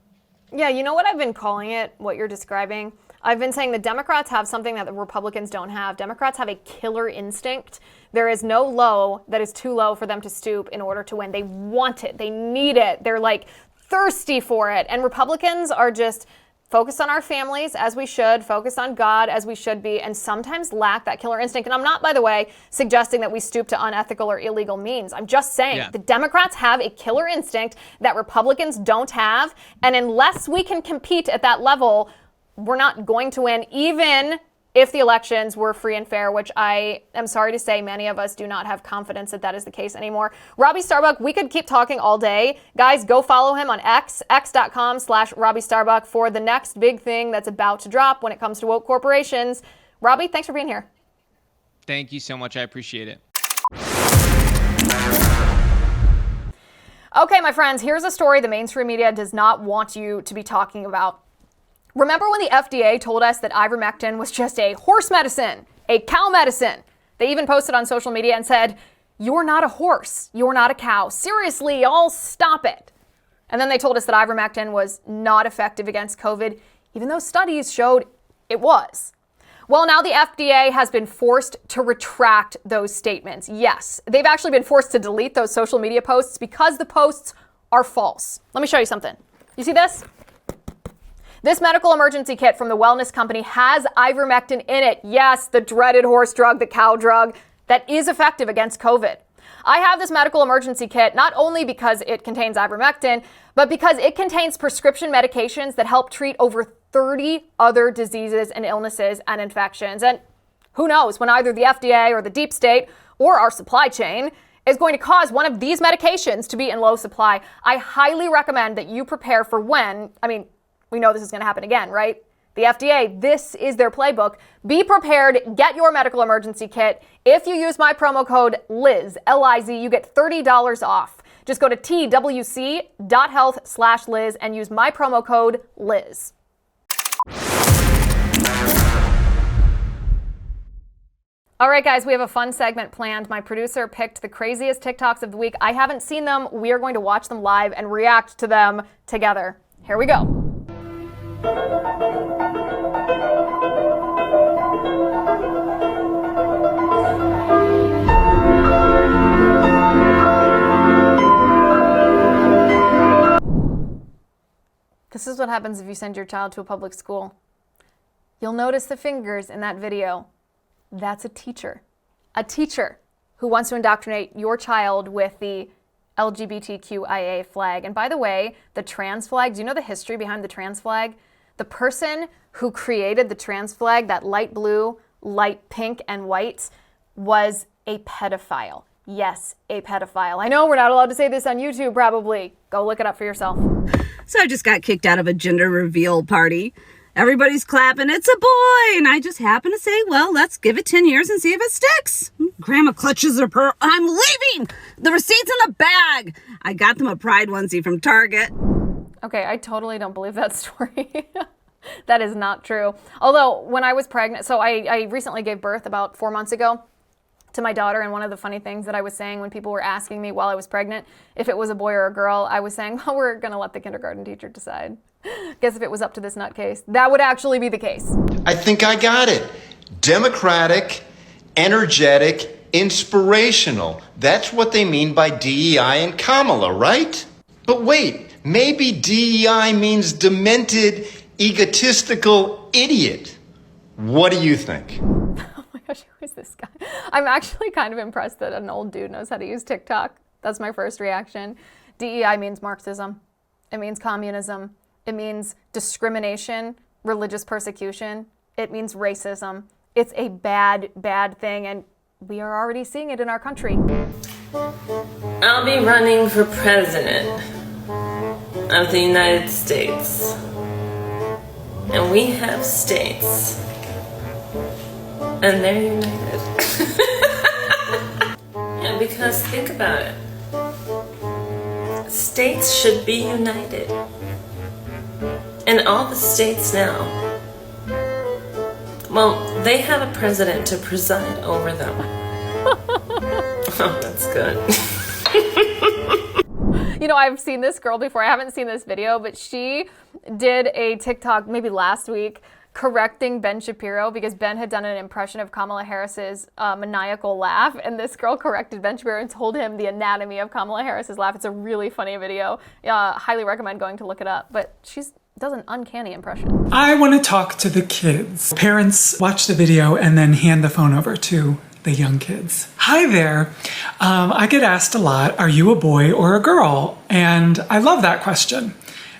Yeah, you know what I've been calling it, what you're describing? I've been saying the Democrats have something that the Republicans don't have. Democrats have a killer instinct. There is no low that is too low for them to stoop in order to win. They want it. They need it. They're like thirsty for it. And Republicans are just focused on our families as we should, focused on God as we should be, and sometimes lack that killer instinct. And I'm not, by the way, suggesting that we stoop to unethical or illegal means. I'm just saying the Democrats have a killer instinct that Republicans don't have. And unless we can compete at that level, we're not going to win, even if the elections were free and fair, which I am sorry to say many of us do not have confidence that that is the case anymore. Robbie Starbuck, we could keep talking all day. Guys, go follow him on x.com/Robbie Starbuck for the next big thing that's about to drop when it comes to woke corporations. Robbie, thanks for being here. Thank you so much. I appreciate it. Okay, my friends, here's a story the mainstream media does not want you to be talking about. Remember when the FDA told us that ivermectin was just a horse medicine, a cow medicine? They even posted on social media and said, you're not a horse, you're not a cow. Seriously, y'all, stop it. And then they told us that ivermectin was not effective against COVID, even though studies showed it was. Well, now the FDA has been forced to retract those statements. Yes, they've actually been forced to delete those social media posts because the posts are false. Let me show you something. You see this? This medical emergency kit from the wellness company has ivermectin in it. Yes, the dreaded horse drug, the cow drug, that is effective against COVID. I have this medical emergency kit not only because it contains ivermectin, but because it contains prescription medications that help treat over 30 other diseases and illnesses and infections. And who knows when either the FDA or the deep state or our supply chain is going to cause one of these medications to be in low supply. I highly recommend that you prepare for when, we know this is going to happen again, right? The FDA, this is their playbook. Be prepared. Get your medical emergency kit. If you use my promo code Liz, L-I-Z, you get $30 off. Just go to twc.health/Liz and use my promo code Liz. All right, guys, we have a fun segment planned. My producer picked the craziest TikToks of the week. I haven't seen them. We are going to watch them live and react to them together. Here we go. This is what happens if you send your child to a public school. You'll notice the fingers in that video. That's a teacher who wants to indoctrinate your child with the LGBTQIA flag. And by the way, the trans flag, do you know the history behind the trans flag? The person who created the trans flag, that light blue, light pink, and white, was a pedophile. Yes, a pedophile. I know we're not allowed to say this on YouTube, probably. Go look it up for yourself. So I just got kicked out of a gender reveal party. Everybody's clapping, it's a boy, and I just happen to say, well, let's give it 10 years and see if it sticks. Grandma clutches her pearl. I'm leaving! The receipt's in the bag! I got them a Pride onesie from Target. Okay, I totally don't believe that story. That is not true. Although, when I was pregnant, so I recently gave birth about 4 months ago to my daughter, and one of the funny things that I was saying when people were asking me while I was pregnant if it was a boy or a girl, I was saying, well, we're going to let the kindergarten teacher decide. Guess if it was up to this nutcase, that would actually be the case. I think I got it. Democratic, energetic, inspirational. That's what they mean by DEI and Kamala, right? But wait, maybe DEI means demented, egotistical idiot. What do you think? Gosh, who is this guy? I'm actually kind of impressed that an old dude knows how to use TikTok. That's my first reaction. DEI means Marxism. It means communism. It means discrimination, religious persecution. It means racism. It's a bad, bad thing, and we are already seeing it in our country. I'll be running for president of the United States. And we have states. And they're united. And because, think about it. States should be united. And all the states now, well, they have a president to preside over them. Oh, that's good. You know, I've seen this girl before. I haven't seen this video, but she did a TikTok maybe last week correcting Ben Shapiro because Ben had done an impression of Kamala Harris's maniacal laugh, and this girl corrected Ben Shapiro and told him the anatomy of Kamala Harris's laugh. It's a really funny video. Highly recommend going to look it up, but she does an uncanny impression. I want to talk to the kids. Parents watch the video and then hand the phone over to the young kids. Hi there. I get asked a lot, are you a boy or a girl? And I love that question.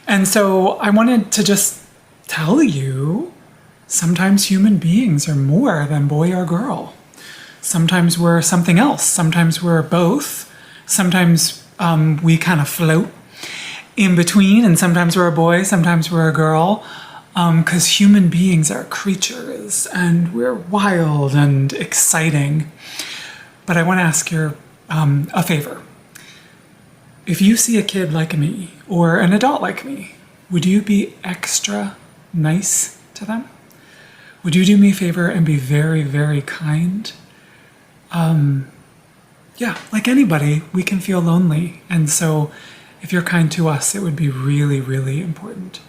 And so I wanted to just tell you, sometimes human beings are more than boy or girl. Sometimes we're something else. Sometimes we're both. Sometimes we kind of float in between, and sometimes we're a boy, sometimes we're a girl, because human beings are creatures, and we're wild and exciting. But I want to ask you a favor. If you see a kid like me, or an adult like me, would you be extra nice to them? Would you do me a favor and be very, very kind? Yeah, like anybody, we can feel lonely. And so if you're kind to us, it would be really, really important.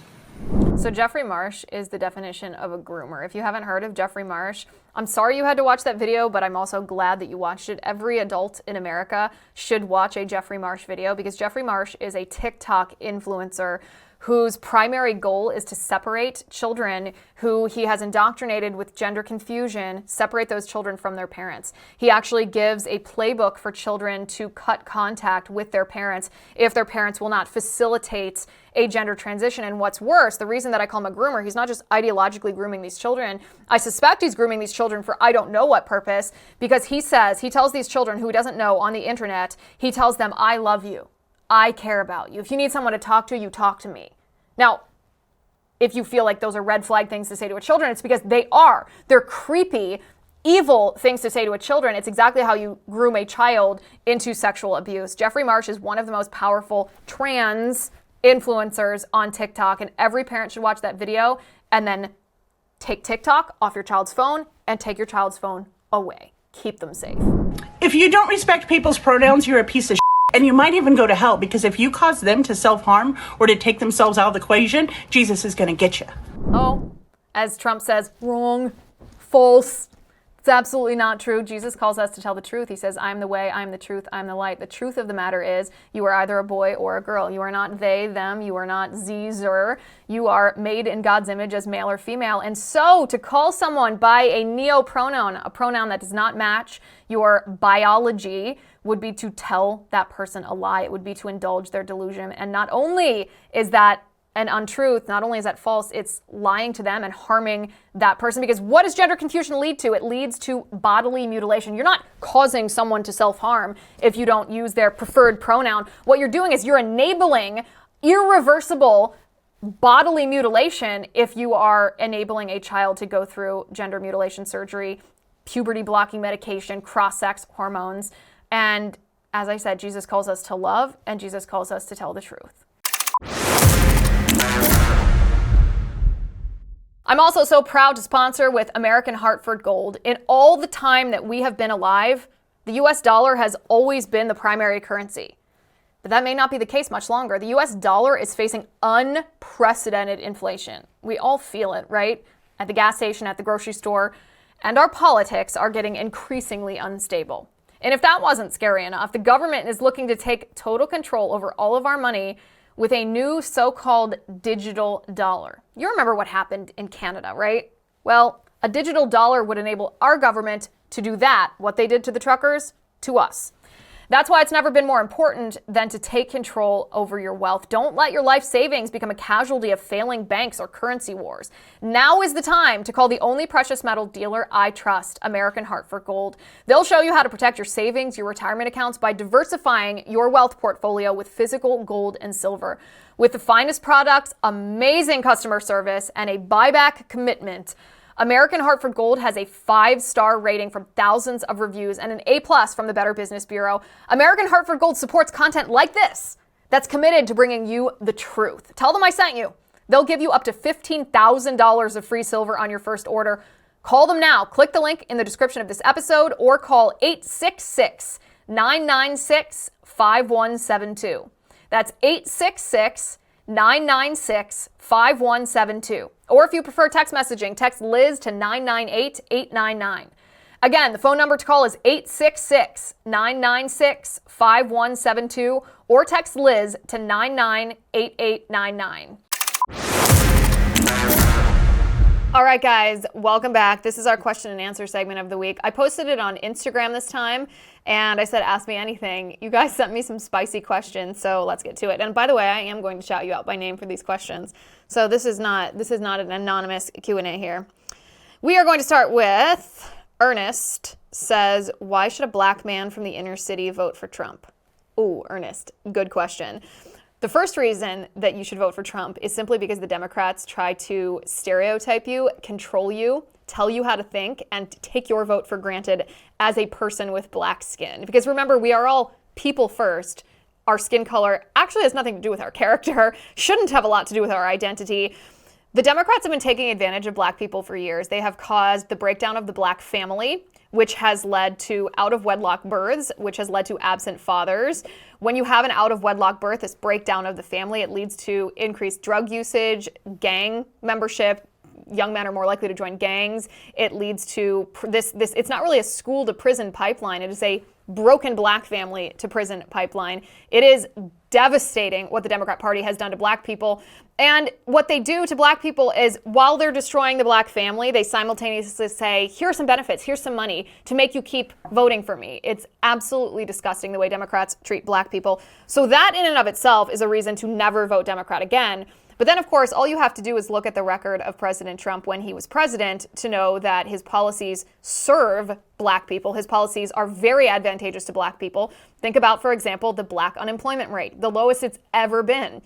So Jeffrey Marsh is the definition of a groomer. If you haven't heard of Jeffrey Marsh, I'm sorry you had to watch that video, but I'm also glad that you watched it. Every adult in America should watch a Jeffrey Marsh video because Jeffrey Marsh is a TikTok influencer whose primary goal is to separate children who he has indoctrinated with gender confusion, separate those children from their parents. He actually gives a playbook for children to cut contact with their parents if their parents will not facilitate a gender transition. And what's worse, the reason that I call him a groomer, he's not just ideologically grooming these children. I suspect he's grooming these children for I don't know what purpose, because he tells these children who he doesn't know on the internet, he tells them, I love you. I care about you. If you need someone to talk to, you talk to me. Now, if you feel like those are red flag things to say to a children, it's because they are. They're creepy, evil things to say to a children. It's exactly how you groom a child into sexual abuse. Jeffrey Marsh is one of the most powerful trans influencers on TikTok, and every parent should watch that video and then take TikTok off your child's phone and take your child's phone away. Keep them safe. If you don't respect people's pronouns, you're a piece of shit. And you might even go to hell, because if you cause them to self-harm or to take themselves out of the equation, Jesus is going to get you. Oh, as Trump says, wrong, false. It's absolutely not true. Jesus calls us to tell the truth. He says, I'm the way, I'm the truth, I'm the light. The truth of the matter is you are either a boy or a girl. You are not they, them. You are not ze, zer. You are made in God's image as male or female. And so to call someone by a neopronoun, a pronoun that does not match your biology, would be to tell that person a lie. It would be to indulge their delusion. And not only is that an untruth, not only is that false, it's lying to them and harming that person. Because what does gender confusion lead to? It leads to bodily mutilation. You're not causing someone to self-harm if you don't use their preferred pronoun. What you're doing is you're enabling irreversible bodily mutilation if you are enabling a child to go through gender mutilation surgery, puberty blocking medication, cross-sex hormones. And as I said, Jesus calls us to love, and Jesus calls us to tell the truth. I'm also so proud to sponsor with American Hartford Gold. In all the time that we have been alive, the US dollar has always been the primary currency. But that may not be the case much longer. The US dollar is facing unprecedented inflation. We all feel it, right? At the gas station, at the grocery store, and our politics are getting increasingly unstable. And if that wasn't scary enough, the government is looking to take total control over all of our money with a new so-called digital dollar. You remember what happened in Canada, right? Well, a digital dollar would enable our government to do that, what they did to the truckers, to us. That's why it's never been more important than to take control over your wealth. Don't let your life savings become a casualty of failing banks or currency wars. Now is the time to call the only precious metal dealer I trust, American Hartford Gold. They'll show you how to protect your savings, your retirement accounts by diversifying your wealth portfolio with physical gold and silver. With the finest products, amazing customer service, and a buyback commitment, American Hartford Gold has a 5-star rating from thousands of reviews and an A+ from the Better Business Bureau. American Hartford Gold supports content like this that's committed to bringing you the truth. Tell them I sent you. They'll give you up to $15,000 of free silver on your first order. Call them now. Click the link in the description of this episode or call 866-996-5172. That's 866-996-5172. Or if you prefer text messaging, text Liz to 998-899. Again, the phone number to call is 866-996-5172 or text Liz to 998899. All right, guys, welcome back. This is our question and answer segment of the week. I posted it on Instagram this time, and I said, ask me anything. You guys sent me some spicy questions, so let's get to it. And by the way, I am going to shout you out by name for these questions. So this is not an anonymous Q&A here. We are going to start with Ernest says, why should a black man from the inner city vote for Trump? Ooh, Ernest, good question. The first reason that you should vote for Trump is simply because the Democrats try to stereotype you, control you, tell you how to think, and take your vote for granted as a person with black skin. Because remember, we are all people first. Our skin color actually has nothing to do with our character, shouldn't have a lot to do with our identity. The Democrats have been taking advantage of black people for years. They have caused the breakdown of the black family, which has led to out-of-wedlock births, which has led to absent fathers. When you have an out-of-wedlock birth, this breakdown of the family, it leads to increased drug usage, gang membership. Young men are more likely to join gangs. It leads to this. It's not really a school to prison pipeline. It is a broken black family to prison pipeline. It is devastating what the Democrat Party has done to black people. And what they do to black people is, while they're destroying the black family, they simultaneously say, here are some benefits, here's some money to make you keep voting for me. It's absolutely disgusting the way Democrats treat black people. So that in and of itself is a reason to never vote Democrat again. But then, of course, all you have to do is look at the record of President Trump when he was president to know that his policies serve black people. His policies are very advantageous to black people. Think about, for example, the black unemployment rate, the lowest it's ever been.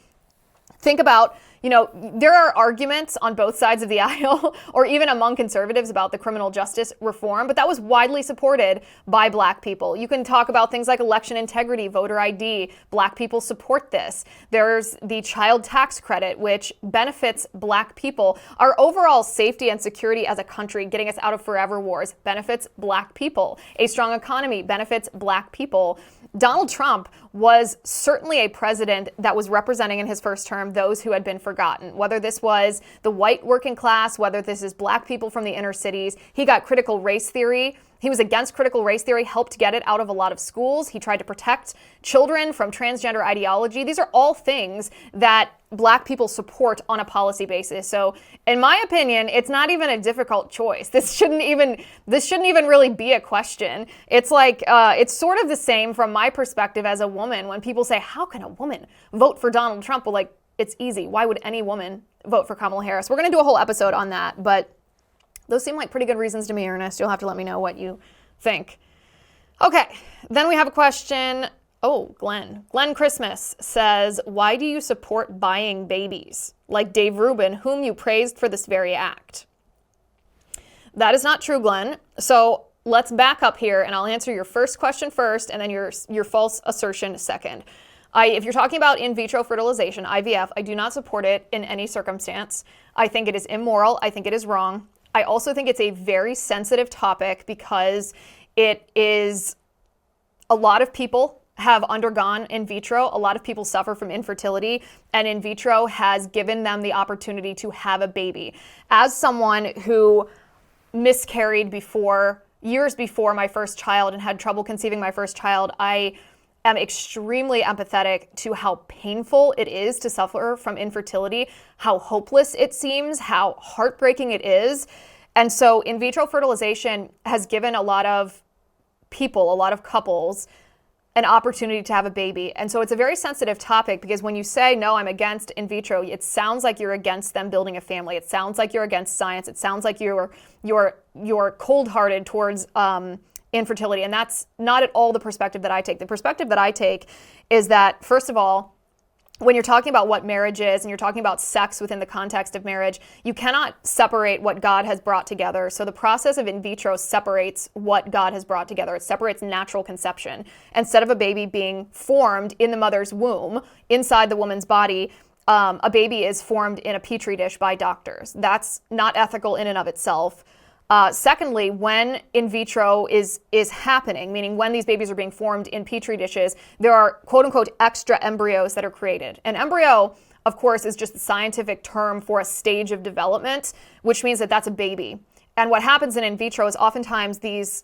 Think about, there are arguments on both sides of the aisle or even among conservatives about the criminal justice reform, but that was widely supported by black people. You can talk about things like election integrity, voter ID. Black people support this. There's the child tax credit, which benefits black people. Our overall safety and security as a country, getting us out of forever wars, benefits black people. A strong economy benefits black people. Donald Trump was certainly a president that was representing in his first term those who had been forgotten, whether this was the white working class, whether this is black people from the inner cities. He got critical race theory. He was against critical race theory, helped get it out of a lot of schools. He tried to protect children from transgender ideology. These are all things that black people support on a policy basis. So in my opinion, it's not even a difficult choice. This shouldn't even really be a question. It's like, it's sort of the same from my perspective as a woman when people say, how can a woman vote for Donald Trump? Well, like, it's easy. Why would any woman vote for Kamala Harris? We're going to do a whole episode on that, but those seem like pretty good reasons to me, Ernest. You'll have to let me know what you think. Okay, then we have a question Oh, Glenn. Glenn Christmas says, why do you support buying babies? Like Dave Rubin, whom you praised for this very act. That is not true, Glenn. So let's back up here and I'll answer your first question first and then your false assertion second. If you're talking about in vitro fertilization, IVF, I do not support it in any circumstance. I think it is immoral. I think it is wrong. I also think it's a very sensitive topic because it is, a lot of people have undergone in vitro. A lot of people suffer from infertility, and in vitro has given them the opportunity to have a baby. As someone who miscarried years before my first child and had trouble conceiving my first child, I am extremely empathetic to how painful it is to suffer from infertility, how hopeless it seems, how heartbreaking it is. And so in vitro fertilization has given a lot of people, a lot of couples, an opportunity to have a baby. And so it's a very sensitive topic because when you say, no, I'm against in vitro, it sounds like you're against them building a family. It sounds like you're against science. It sounds like you're cold-hearted towards infertility. And that's not at all the perspective that I take. The perspective that I take is that, first of all, when you're talking about what marriage is and you're talking about sex within the context of marriage, you cannot separate what God has brought together. So the process of in vitro separates what God has brought together. It separates natural conception. Instead of a baby being formed in the mother's womb, inside the woman's body, a baby is formed in a petri dish by doctors. That's not ethical in and of itself. Secondly, when in vitro is happening, meaning when these babies are being formed in petri dishes, there are quote unquote extra embryos that are created. An embryo, of course, is just the scientific term for a stage of development, which means that that's a baby. And what happens in vitro is oftentimes these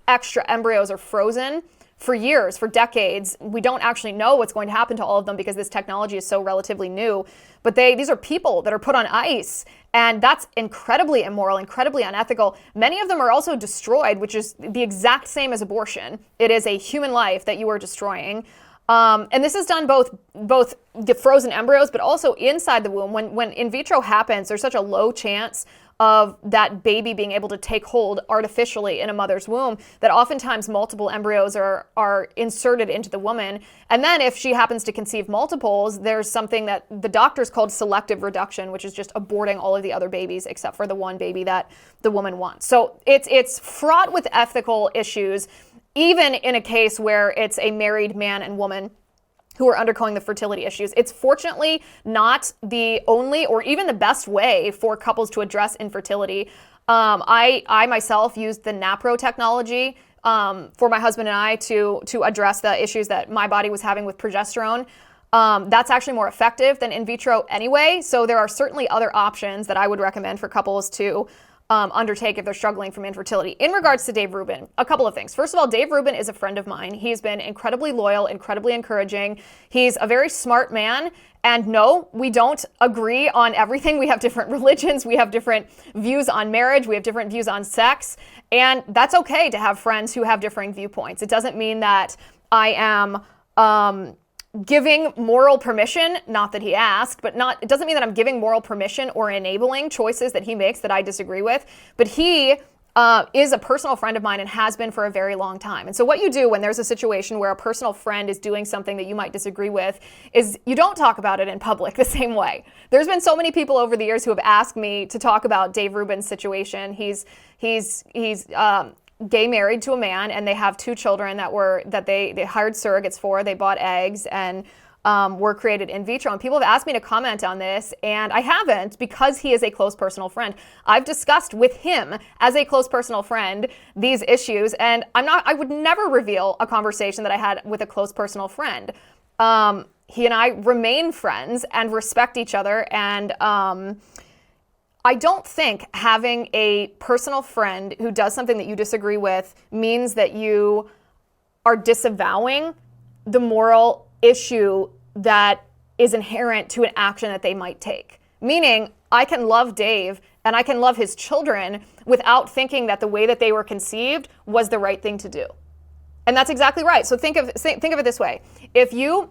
extra embryos are frozen for years, for decades. We don't actually know what's going to happen to all of them because this technology is so relatively new. But these are people that are put on ice, and that's incredibly immoral, incredibly unethical. Many of them are also destroyed, which is the exact same as abortion. It is a human life that you are destroying. And this is done both the frozen embryos, but also inside the womb. When in vitro happens, there's such a low chance of that baby being able to take hold artificially in a mother's womb that oftentimes multiple embryos are inserted into the woman. And then if she happens to conceive multiples, there's something that the doctors called selective reduction, which is just aborting all of the other babies except for the one baby that the woman wants. So it's fraught with ethical issues, even in a case where it's a married man and woman who are undergoing the fertility issues. It's fortunately not the only or even the best way for couples to address infertility. I myself used the NAPRO technology for my husband and I to address the issues that my body was having with progesterone. That's actually more effective than in vitro anyway. So there are certainly other options that I would recommend for couples to undertake if they're struggling from infertility. In regards to Dave Rubin, a couple of things. First of all, Dave Rubin is a friend of mine. He's been incredibly loyal, incredibly encouraging. He's a very smart man. And no, we don't agree on everything. We have different religions. We have different views on marriage. We have different views on sex. And that's okay to have friends who have differing viewpoints. It doesn't mean that I am giving moral permission, not that he asked, but it doesn't mean that I'm giving moral permission or enabling choices that he makes that I disagree with. But he is a personal friend of mine and has been for a very long time. And so what you do when there's a situation where a personal friend is doing something that you might disagree with is you don't talk about it in public the same way. There's been so many people over the years who have asked me to talk about Dave Rubin's situation. He's gay, married to a man, and they have 2 children that they hired surrogates for. They bought eggs and were created in vitro. And people have asked me to comment on this, and I haven't because he is a close personal friend. I've discussed with him as a close personal friend these issues, and I would never reveal a conversation that I had with a close personal friend. He and I remain friends and respect each other, and I don't think having a personal friend who does something that you disagree with means that you are disavowing the moral issue that is inherent to an action that they might take. Meaning, I can love Dave and I can love his children without thinking that the way that they were conceived was the right thing to do. And that's exactly right. So think of it this way. If you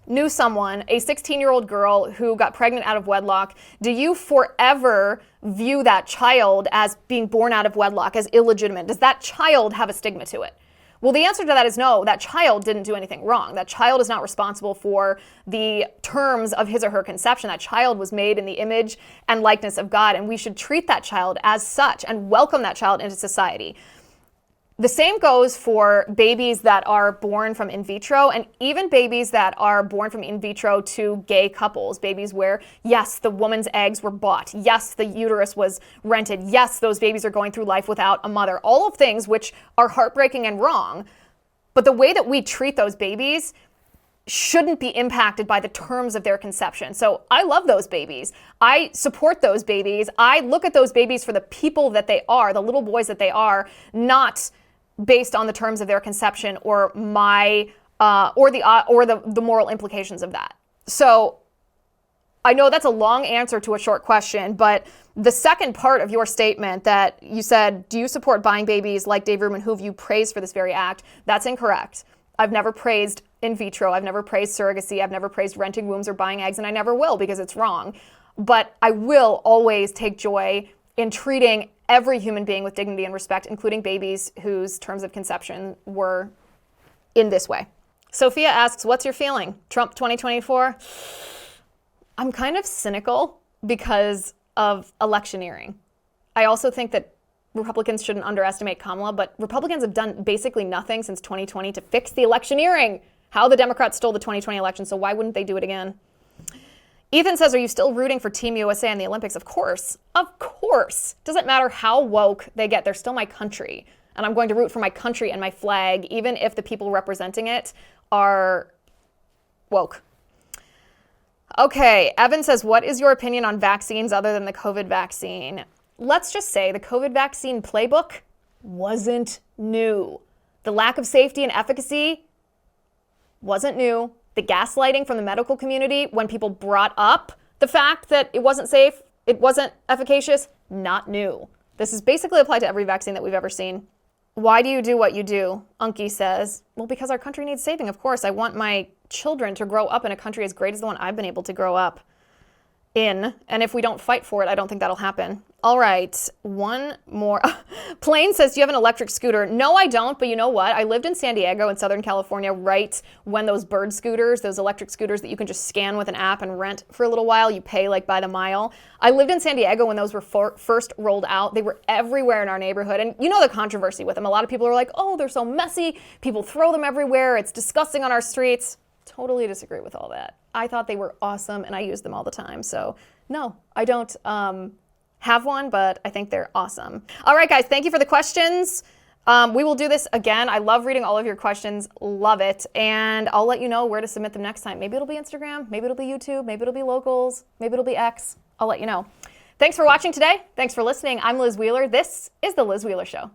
knew someone, a 16-year-old girl who got pregnant out of wedlock, do you forever view that child as being born out of wedlock, as illegitimate? Does that child have a stigma to it? Well, the answer to that is no. That child didn't do anything wrong. That child is not responsible for the terms of his or her conception. That child was made in the image and likeness of God, and we should treat that child as such and welcome that child into society. The same goes for babies that are born from in vitro, and even babies that are born from in vitro to gay couples. Babies where, yes, the woman's eggs were bought. Yes, the uterus was rented. Yes, those babies are going through life without a mother. All of things which are heartbreaking and wrong. But the way that we treat those babies shouldn't be impacted by the terms of their conception. So I love those babies. I support those babies. I look at those babies for the people that they are, the little boys that they are, not based on the terms of their conception or my the moral implications of that. So I know that's a long answer to a short question, but the second part of your statement that you said, do you support buying babies like Dave Rubin, who you praised for this very act? That's incorrect. I've never praised in vitro. I've never praised surrogacy. I've never praised renting wombs or buying eggs, and I never will because it's wrong. But I will always take joy in treating every human being with dignity and respect, including babies whose terms of conception were in this way. Sophia asks, what's your feeling? Trump 2024? I'm kind of cynical because of electioneering. I also think that Republicans shouldn't underestimate Kamala, but Republicans have done basically nothing since 2020 to fix the electioneering. How the Democrats stole the 2020 election, so why wouldn't they do it again? Ethan says, are you still rooting for Team USA in the Olympics? Of course. Of course. Doesn't matter how woke they get. They're still my country. And I'm going to root for my country and my flag, even if the people representing it are woke. Okay, Evan says, what is your opinion on vaccines other than the COVID vaccine? Let's just say the COVID vaccine playbook wasn't new. The lack of safety and efficacy wasn't new. The gaslighting from the medical community when people brought up the fact that it wasn't safe, it wasn't efficacious, not new. This is basically applied to every vaccine that we've ever seen. Why do you do what you do? Unky says, well, because our country needs saving, of course. I want my children to grow up in a country as great as the one I've been able to grow up in. And if we don't fight for it, I don't think that'll happen. All right, one more. Plain says, do you have an electric scooter? No, I don't, but you know what? I lived in San Diego in Southern California right when those bird scooters, those electric scooters that you can just scan with an app and rent for a little while, you pay like by the mile. I lived in San Diego when those were first rolled out. They were everywhere in our neighborhood. And you know the controversy with them. A lot of people are like, oh, they're so messy. People throw them everywhere. It's disgusting on our streets. Totally disagree with all that. I thought they were awesome and I use them all the time. So no, I don't have one, but I think they're awesome. All right, guys, thank you for the questions. We will do this again. I love reading all of your questions. Love it. And I'll let you know where to submit them next time. Maybe it'll be Instagram. Maybe it'll be YouTube. Maybe it'll be Locals. Maybe it'll be X. I'll let you know. Thanks for watching today. Thanks for listening. I'm Liz Wheeler. This is The Liz Wheeler Show.